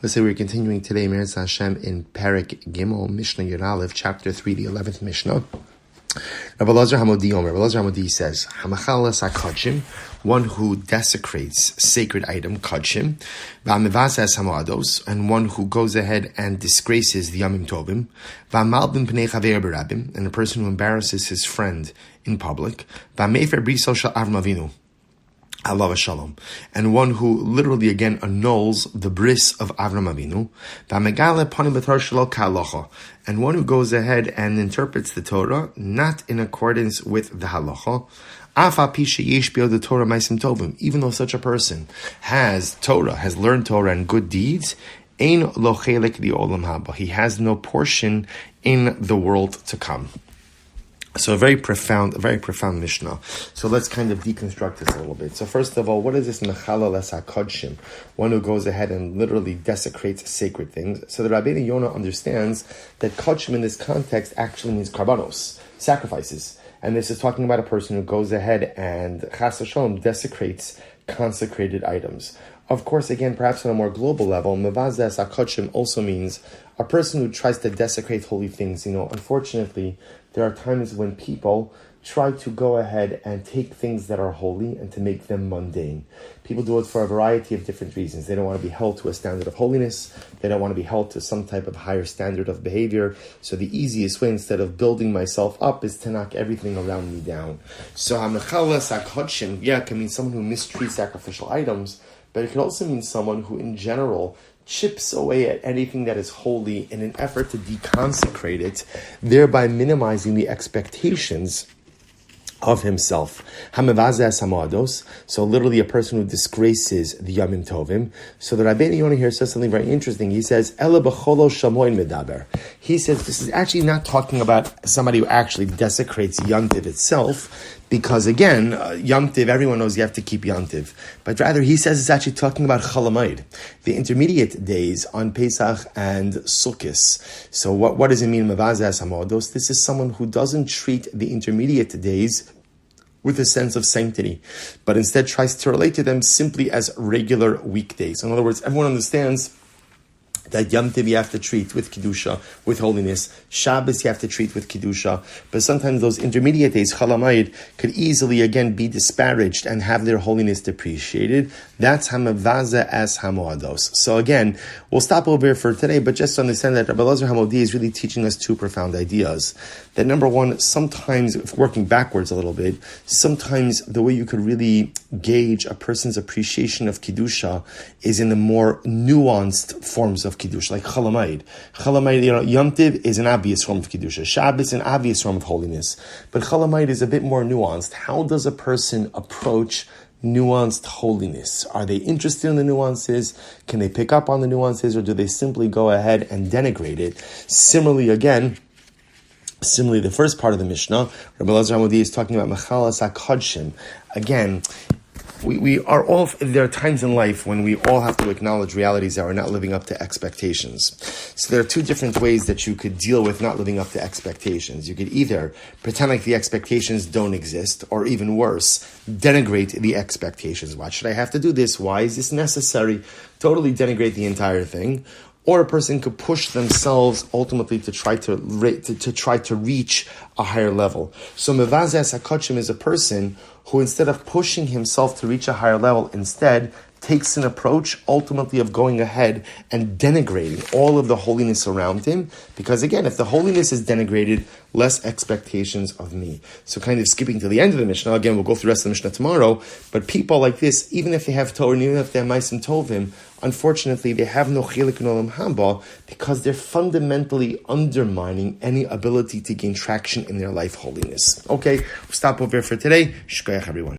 Let's say we're continuing today, Meretz Hashem, in Pirkei Gimel, Mishna Yud Aleph, Chapter 3, the 11th Mishnah. Rabbi Elazar Hamodi says, Hamachalas HaKodshim, one who desecrates sacred item, Kodshim, V'amevasas Hamoados, and one who goes ahead and disgraces the Yamim Tovim, V'amalbim Pnei Chaver B'Rabim, and a person who embarrasses his friend in public, V'amefer Brisol Shel Avram Avinu, Allah Shalom, and one who literally again annuls the bris of Avram Avinu, and one who goes ahead and interprets the Torah not in accordance with the halacha, even though such a person has Torah, has learned Torah and good deeds, he has no portion in the world to come. So a very profound Mishnah. So let's kind of deconstruct this a little bit. So first of all, what is this Mechalalas HaKodshim? One who goes ahead and literally desecrates sacred things. So the Rabbeinu Yonah understands that Kodshim in this context actually means karbanos, sacrifices. And this is talking about a person who goes ahead and Chas Hashem desecrates consecrated items. Of course, again, perhaps on a more global level, Mevazes HaKodshim also means a person who tries to desecrate holy things. Unfortunately, there are times when people try to go ahead and take things that are holy and to make them mundane. People do it for a variety of different reasons. They don't want to be held to a standard of holiness. They don't want to be held to some type of higher standard of behavior. So the easiest way, instead of building myself up, is to knock everything around me down. So Hamechalas HaKodshim, can mean someone who mistreats sacrificial items, but it could also mean someone who, in general, chips away at anything that is holy in an effort to deconsecrate it, thereby minimizing the expectations of himself. Hamevazes Hamoados, so literally a person who disgraces the Yamim Tovim. So the Rabbeinu Yonah here says something very interesting. He says, Ela b'cholo shamoin medaber. He says this is actually not talking about somebody who actually desecrates Yom Tov itself, because again, Yom Tov, everyone knows you have to keep Yom Tov. But rather, he says it's actually talking about Chalamayid, the intermediate days on Pesach and Sukkot. So what does it mean, Mevazes Hamoados? This is someone who doesn't treat the intermediate days with a sense of sanctity, but instead tries to relate to them simply as regular weekdays. In other words, everyone understands that Yom Tov you have to treat with Kedusha, with holiness. Shabbos you have to treat with Kedusha. But sometimes those intermediate days, Chalamayid, could easily again be disparaged and have their holiness depreciated. That's Hamavaza as Hamoados. So again, we'll stop over here for today, but just to understand that Rabbi Elazar Hamodi is really teaching us two profound ideas. That number one, sometimes, if working backwards a little bit, sometimes the way you could really gauge a person's appreciation of Kedusha is in the more nuanced forms of Kedusha, like Chalamayid. Chalamayid, Yom Tov is an obvious form of Kedusha. Shabbos is an obvious form of holiness. But Chalamayid is a bit more nuanced. How does a person approach nuanced holiness? Are they interested in the nuances? Can they pick up on the nuances? Or do they simply go ahead and denigrate it? Similarly, the first part of the Mishnah, Rabbi Elazar Hamodi is talking about Mechalas HaKodshim. Again, there are times in life when we all have to acknowledge realities that are not living up to expectations. So there are two different ways that you could deal with not living up to expectations. You could either pretend like the expectations don't exist, or even worse, denigrate the expectations. Why should I have to do this? Why is this necessary? Totally denigrate the entire thing. Or a person could push themselves ultimately to try to reach a higher level. So Mevazes HaKodshim is a person who, instead of pushing himself to reach a higher level, instead takes an approach ultimately of going ahead and denigrating all of the holiness around him. Because again, if the holiness is denigrated, less expectations of me. So kind of skipping to the end of the Mishnah, again, we'll go through the rest of the Mishnah tomorrow, but people like this, even if they have Torah, even if they have Maisim Tovim, unfortunately, they have no Chilik in Olam Haba because they're fundamentally undermining any ability to gain traction in their life holiness. Okay, we'll stop over here for today. Shkoyach, everyone.